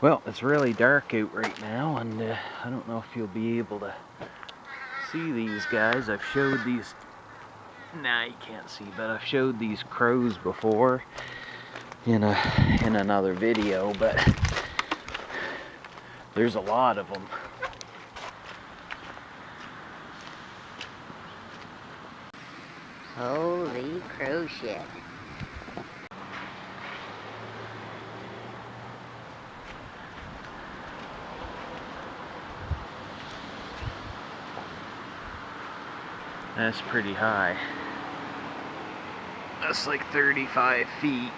Well, it's really dark out right now, and I don't know if you'll be able to see these guys. I've showed these, nah, you can't see, but I've showed these crows before in another video, but there's a lot of them. Holy crow shit. That's pretty high. That's like 35 feet.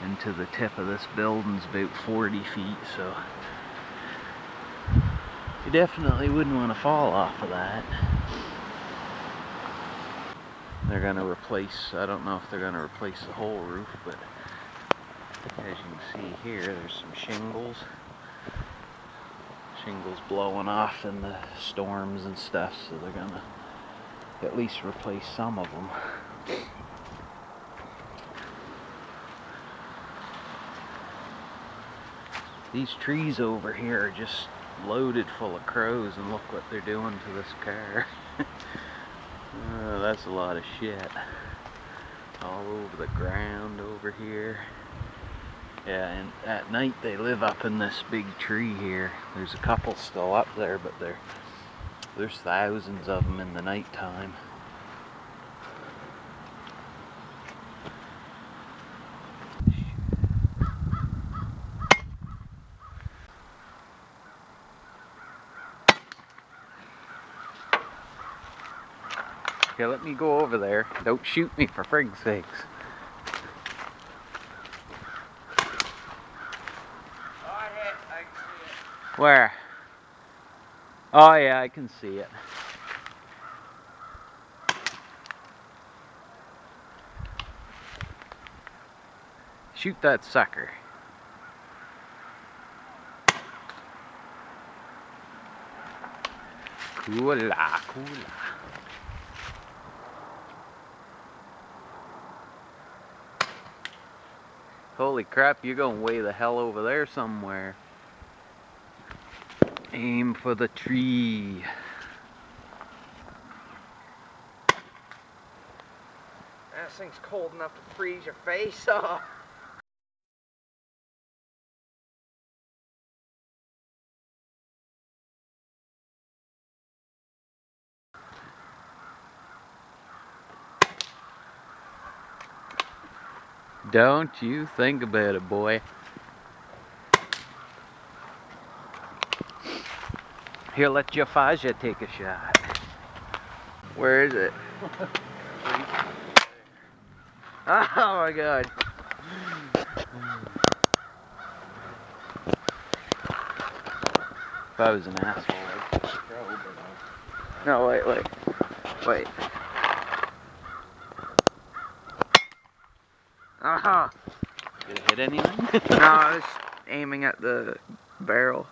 And to the tip of this building's about 40 feet, so you definitely wouldn't want to fall off of that. They're gonna replace, I don't know if they're gonna replace the whole roof, but as you can see here, there's some shingles. Shingles blowing off in the storms and stuff, so they're gonna at least replace some of them. These trees over here are just loaded full of crows, and look what they're doing to this car. That's a lot of shit. All over the ground over here. Yeah, and at night they live up in this big tree here. There's a couple still up there, but there's thousands of them in the nighttime. Okay, let me go over there. Don't shoot me, for frig's sakes. Where? Oh yeah, I can see it. Shoot that sucker. Coola, coola. Holy crap, you're going way the hell over there somewhere. Aim for the tree. This thing's cold enough to freeze your face off. Don't you think about it, boy. Here, let Jafaja take a shot. Where is it? Oh my god. If I was an asshole, I'd just throw, but No, wait. Aha! did it hit anything? No, I was aiming at the barrel.